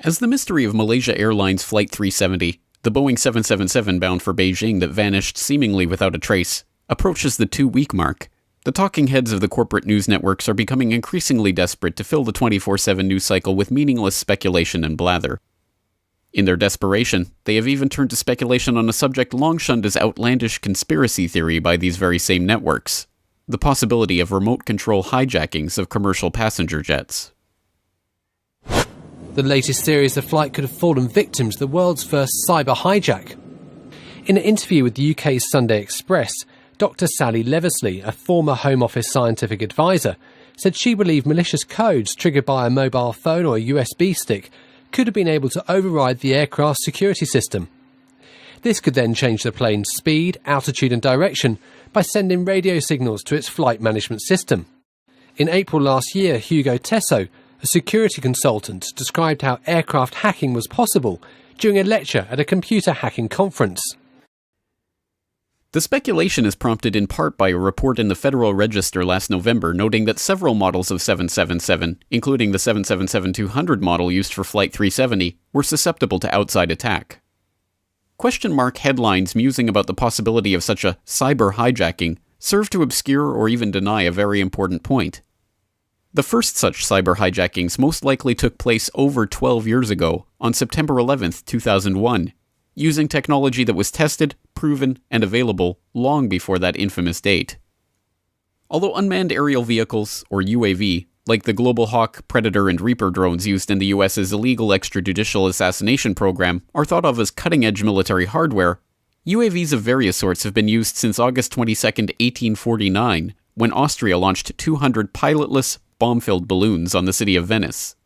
As the mystery of Malaysia Airlines Flight 370, the Boeing 777 bound for Beijing that vanished seemingly without a trace, approaches the 2-week mark, the talking heads of the corporate news networks are becoming increasingly desperate to fill the 24/7 news cycle with meaningless speculation and blather. In their desperation, they have even turned to speculation on a subject long shunned as outlandish conspiracy theory by these very same networks: the possibility of remote control hijackings of commercial passenger jets. The latest theory is the flight could have fallen victim to the world's first cyber hijack. In an interview with the UK's Sunday Express, Dr. Sally Leversley, a former Home Office scientific advisor, said she believed malicious codes triggered by a mobile phone or a USB stick could have been able to override the aircraft's security system. This could then change the plane's speed, altitude and direction by sending radio signals to its flight management system. In April last year, Hugo Tesso, a security consultant, described how aircraft hacking was possible during a lecture at a computer hacking conference. The speculation is prompted in part by a report in the Federal Register last November noting that several models of 777, including the 777-200 model used for Flight 370, were susceptible to outside attack. Question mark headlines musing about the possibility of such a cyber hijacking serve to obscure or even deny a very important point. The first such cyber hijackings most likely took place over 12 years ago, on September 11, 2001, using technology that was tested, proven, and available long before that infamous date. Although unmanned aerial vehicles, or UAV, like the Global Hawk, Predator, and Reaper drones used in the US's illegal extrajudicial assassination program are thought of as cutting-edge military hardware, UAVs of various sorts have been used since August 22, 1849, when Austria launched 200 pilotless, bomb-filled balloons on the city of Venice.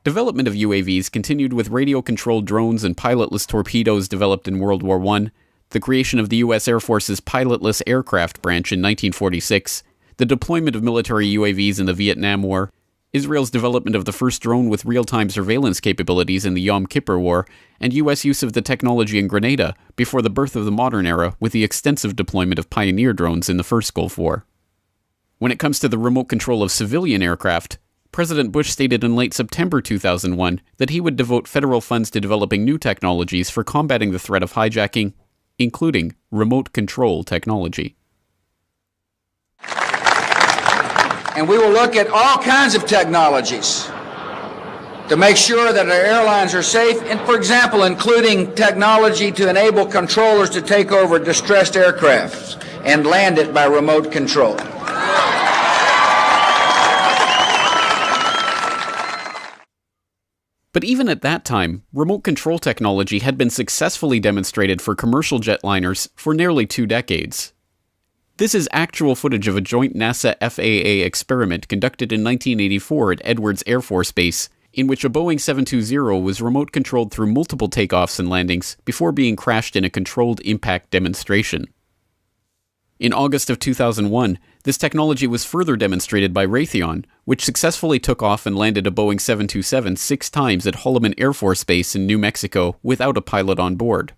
Development of UAVs continued with radio-controlled drones and pilotless torpedoes developed in World War I, the creation of the U.S. Air Force's pilotless aircraft branch in 1946, the deployment of military UAVs in the Vietnam War, Israel's development of the first drone with real-time surveillance capabilities in the Yom Kippur War, and U.S. use of the technology in Grenada before the birth of the modern era with the extensive deployment of Pioneer drones in the first Gulf War. When it comes to the remote control of civilian aircraft, President Bush stated in late September 2001 that he would devote federal funds to developing new technologies for combating the threat of hijacking, including remote control technology. And we will look at all kinds of technologies to make sure that our airlines are safe, and for example, including technology to enable controllers to take over distressed aircraft and land it by remote control. But even at that time, remote control technology had been successfully demonstrated for commercial jetliners for nearly 2 decades. This is actual footage of a joint NASA-FAA experiment conducted in 1984 at Edwards Air Force Base, in which a Boeing 720 was remote controlled through multiple takeoffs and landings before being crashed in a controlled impact demonstration. In August of 2001, this technology was further demonstrated by Raytheon, which successfully took off and landed a Boeing 727 6 times at Holloman Air Force Base in New Mexico without a pilot on board.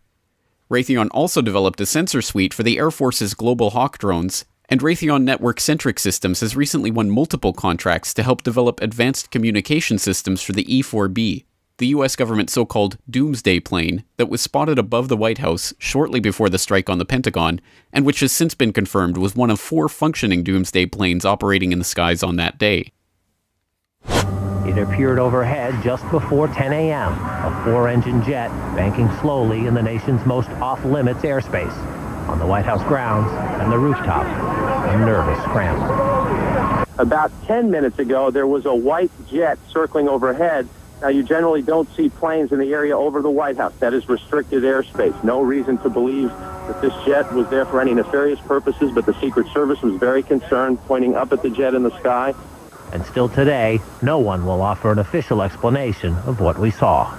Raytheon also developed a sensor suite for the Air Force's Global Hawk drones, and Raytheon Network-Centric Systems has recently won multiple contracts to help develop advanced communication systems for the E-4B, the U.S. government's so-called doomsday plane that was spotted above the White House shortly before the strike on the Pentagon, and which has since been confirmed was one of 4 functioning doomsday planes operating in the skies on that day. It appeared overhead just before 10 a.m., a 4-engine jet banking slowly in the nation's most off-limits airspace, on the White House grounds and the rooftop, a nervous scramble. About 10 minutes ago, there was a white jet circling overhead. Now, you generally don't see planes in the area over the White House. That is restricted airspace. No reason to believe that this jet was there for any nefarious purposes, but the Secret Service was very concerned, pointing up at the jet in the sky. And still today, no one will offer an official explanation of what we saw.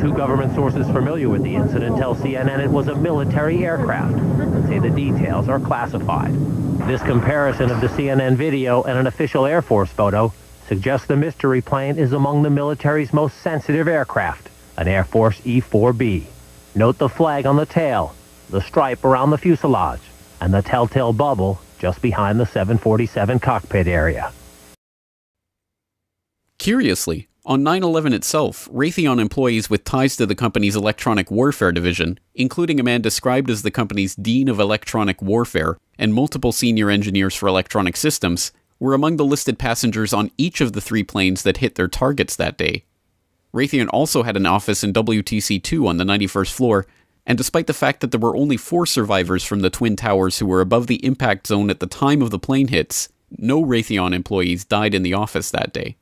2 government sources familiar with the incident tell CNN it was a military aircraft and say the details are classified. This comparison of the CNN video and an official Air Force photo suggests the mystery plane is among the military's most sensitive aircraft, an Air Force E-4B. Note the flag on the tail, the stripe around the fuselage, and the telltale bubble just behind the 747 cockpit area. Curiously, On 9/11 itself, Raytheon employees with ties to the company's electronic warfare division, including a man described as the company's Dean of Electronic Warfare and multiple senior engineers for electronic systems, were among the listed passengers on each of the 3 planes that hit their targets that day. Raytheon also had an office in WTC-2 on the 91st floor, and despite the fact that there were only 4 survivors from the Twin Towers who were above the impact zone at the time of the plane hits, no Raytheon employees died in the office that day.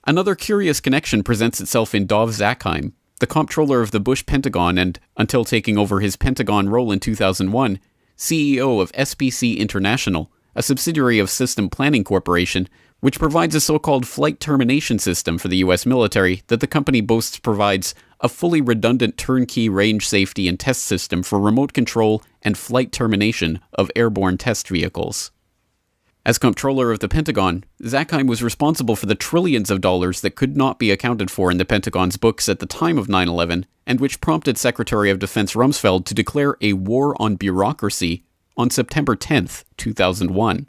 Another curious connection presents itself in Dov Zakheim, the comptroller of the Bush Pentagon and, until taking over his Pentagon role in 2001, CEO of SPC International, a subsidiary of System Planning Corporation, which provides a so-called flight termination system for the U.S. military that the company boasts provides a fully redundant turnkey range safety and test system for remote control and flight termination of airborne test vehicles. As comptroller of the Pentagon, Zakheim was responsible for the trillions of dollars that could not be accounted for in the Pentagon's books at the time of 9/11, and which prompted Secretary of Defense Rumsfeld to declare a war on bureaucracy on September 10th, 2001.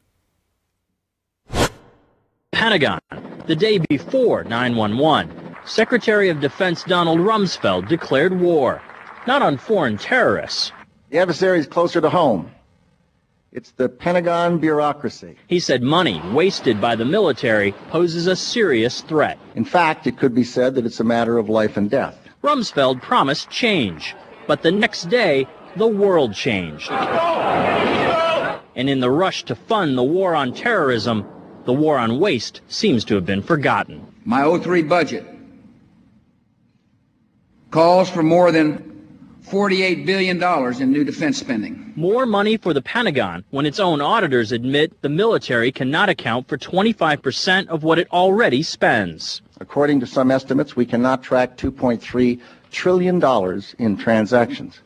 Pentagon, the day before 9/11, Secretary of Defense Donald Rumsfeld declared war, not on foreign terrorists. The adversary is closer to home. It's the Pentagon bureaucracy. He said money wasted by the military poses a serious threat. In fact, it could be said that it's a matter of life and death. Rumsfeld promised change, but the next day, the world changed. And in the rush to fund the war on terrorism, the war on waste seems to have been forgotten. My 03 budget calls for more than $48 billion in new defense spending. More money for the Pentagon when its own auditors admit the military cannot account for 25% of what it already spends. According to some estimates, we cannot track $2.3 trillion in transactions.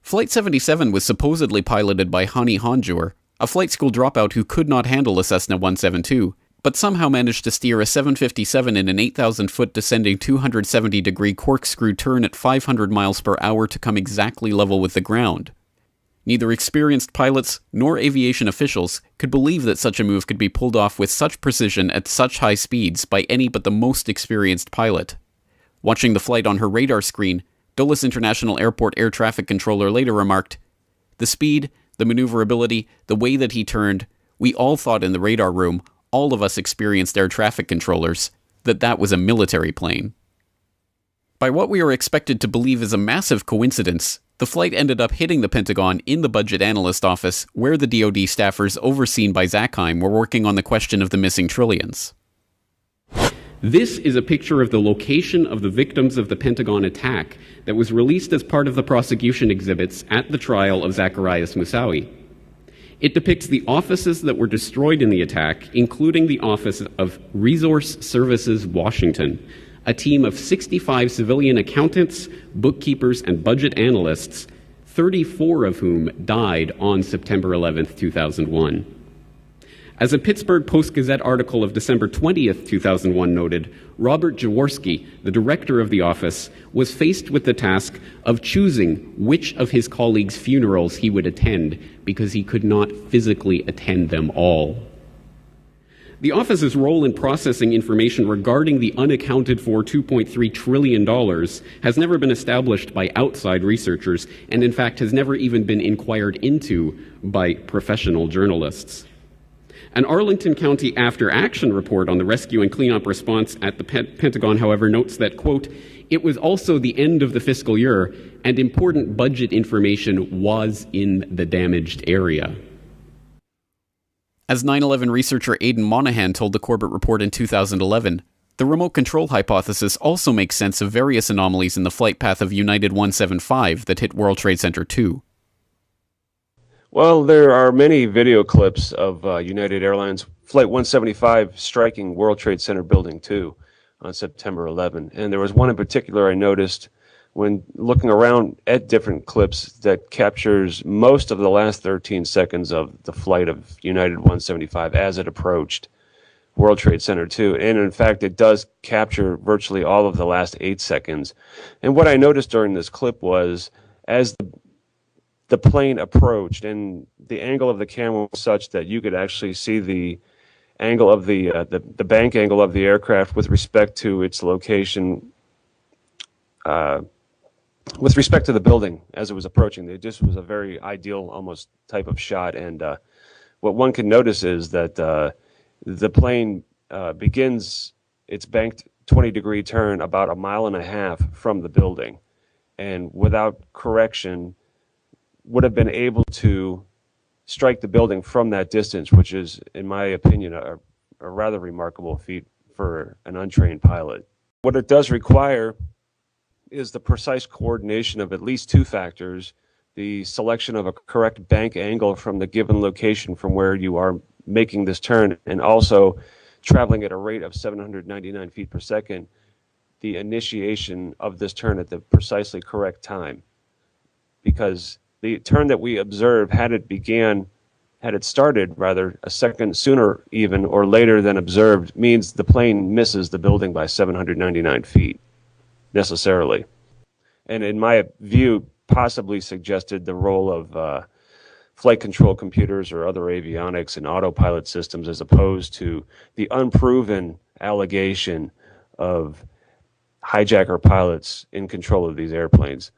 Flight 77 was supposedly piloted by Hani Hanjour, a flight school dropout who could not handle a Cessna 172, but somehow managed to steer a 757 in an 8,000-foot descending 270-degree corkscrew turn at 500 miles per hour to come exactly level with the ground. Neither experienced pilots nor aviation officials could believe that such a move could be pulled off with such precision at such high speeds by any but the most experienced pilot. Watching the flight on her radar screen, Dulles International Airport air traffic controller later remarked, "The speed, the maneuverability, the way that he turned, we all thought in the radar room, all of us experienced air traffic controllers, that was a military plane." By what we are expected to believe is a massive coincidence, the flight ended up hitting the Pentagon in the budget analyst office, where the DoD staffers overseen by Zakheim were working on the question of the missing trillions. This is a picture of the location of the victims of the Pentagon attack that was released as part of the prosecution exhibits at the trial of Zacarias Moussaoui. It depicts the offices that were destroyed in the attack, including the office of Resource Services Washington, a team of 65 civilian accountants, bookkeepers, and budget analysts, 34 of whom died on September 11th, 2001. As a Pittsburgh Post-Gazette article of December 20th, 2001 noted, Robert Jaworski, the director of the office, was faced with the task of choosing which of his colleagues' funerals he would attend because he could not physically attend them all. The office's role in processing information regarding the unaccounted for $2.3 trillion has never been established by outside researchers and, in fact, has never even been inquired into by professional journalists. An Arlington County after-action report on the rescue and cleanup response at the Pentagon, however, notes that, quote, "It was also the end of the fiscal year, and important budget information was in the damaged area." As 9/11 researcher Aidan Monahan told the Corbett Report in 2011, the remote control hypothesis also makes sense of various anomalies in the flight path of United 175 that hit World Trade Center 2. Well, there are many video clips of United Airlines Flight 175 striking World Trade Center Building 2 on September 11. And there was one in particular I noticed when looking around at different clips that captures most of the last 13 seconds of the flight of United 175 as it approached World Trade Center 2. And in fact, it does capture virtually all of the last 8 seconds. And what I noticed during this clip was as the plane approached and the angle of the camera was such that you could actually see the angle of the bank angle of the aircraft with respect to its location, with respect to the building as it was approaching. It just was a very ideal, almost type of shot. And what one can notice is that the plane begins its banked 20-degree turn about 1.5 miles from the building, and without correction would have been able to strike the building from that distance, which is, in my opinion, a rather remarkable feat for an untrained pilot. What it does require is the precise coordination of at least two factors: the selection of a correct bank angle from the given location from where you are making this turn, and also traveling at a rate of 799 feet per second, the initiation of this turn at the precisely correct time. Because the turn that we observed, had it started rather a second sooner even or later than observed, means the plane misses the building by 799 feet necessarily. And in my view, possibly suggested the role of flight control computers or other avionics and autopilot systems, as opposed to the unproven allegation of hijacker pilots in control of these airplanes.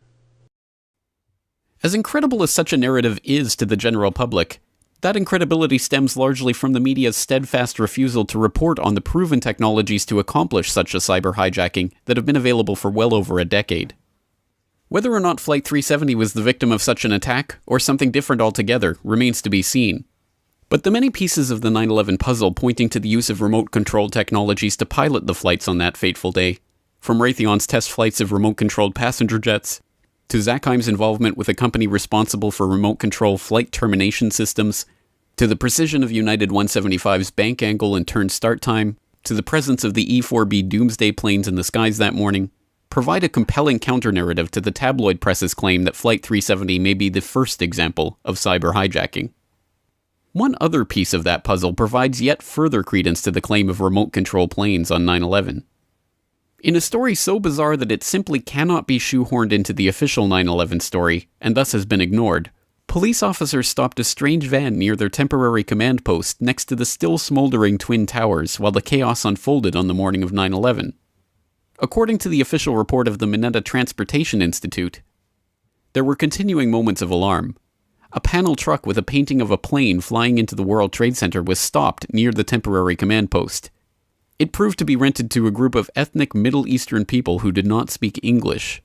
As incredible as such a narrative is to the general public, that incredibility stems largely from the media's steadfast refusal to report on the proven technologies to accomplish such a cyber hijacking that have been available for well over a decade. Whether or not Flight 370 was the victim of such an attack, or something different altogether, remains to be seen. But the many pieces of the 9/11 puzzle pointing to the use of remote-controlled technologies to pilot the flights on that fateful day, from Raytheon's test flights of remote-controlled passenger jets, to Zakheim's involvement with a company responsible for remote-control flight termination systems, to the precision of United 175's bank angle and turn start time, to the presence of the E-4B doomsday planes in the skies that morning, provide a compelling counter-narrative to the tabloid press's claim that Flight 370 may be the first example of cyber hijacking. One other piece of that puzzle provides yet further credence to the claim of remote-control planes on 9/11. In a story so bizarre that it simply cannot be shoehorned into the official 9/11 story, and thus has been ignored, police officers stopped a strange van near their temporary command post next to the still smoldering Twin Towers while the chaos unfolded on the morning of 9/11. According to the official report of the Mineta Transportation Institute, there were continuing moments of alarm. A panel truck with a painting of a plane flying into the World Trade Center was stopped near the temporary command post. It proved to be rented to a group of ethnic Middle Eastern people who did not speak English.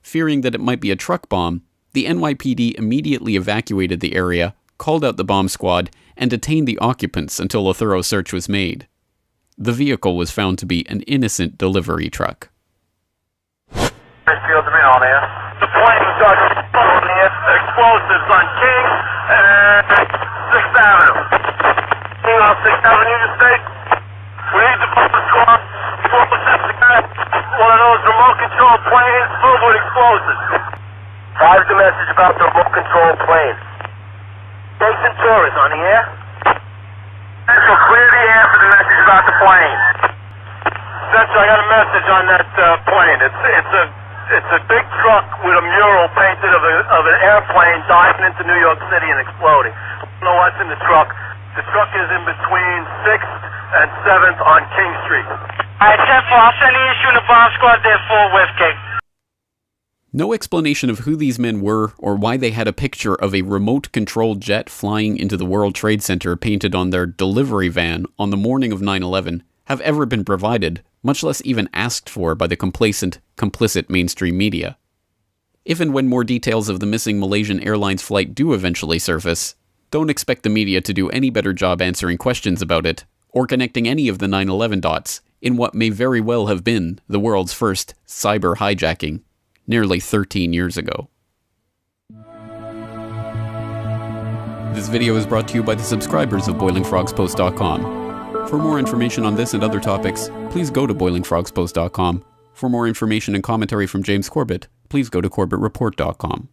Fearing that it might be a truck bomb, the NYPD immediately evacuated the area, called out the bomb squad, and detained the occupants until a thorough search was made. The vehicle was found to be an innocent delivery truck. The plane got explosives on King and 6th Avenue. King on 6th Avenue, you say? We need the bomb squad. One of those remote-controlled planes filled with explosives. Five's the message about the remote-controlled plane. Jason Torres on the air. Central, clear the air for the message about the plane. Central, I got a message on that plane. It's a big truck with a mural painted of an airplane diving into New York City and exploding. I don't know what's in the truck. The truck is in between 6th and 7th on King Street. All right, 10-4, I'll send the issue in the bomb squad there for West King. No explanation of who these men were or why they had a picture of a remote-controlled jet flying into the World Trade Center painted on their delivery van on the morning of 9/11 have ever been provided, much less even asked for by the complacent, complicit mainstream media. If and when more details of the missing Malaysian Airlines flight do eventually surface, don't expect the media to do any better job answering questions about it, or connecting any of the 9/11 dots in what may very well have been the world's first cyber hijacking, nearly 13 years ago. This video is brought to you by the subscribers of BoilingFrogsPost.com. For more information on this and other topics, please go to BoilingFrogsPost.com. For more information and commentary from James Corbett, please go to CorbettReport.com.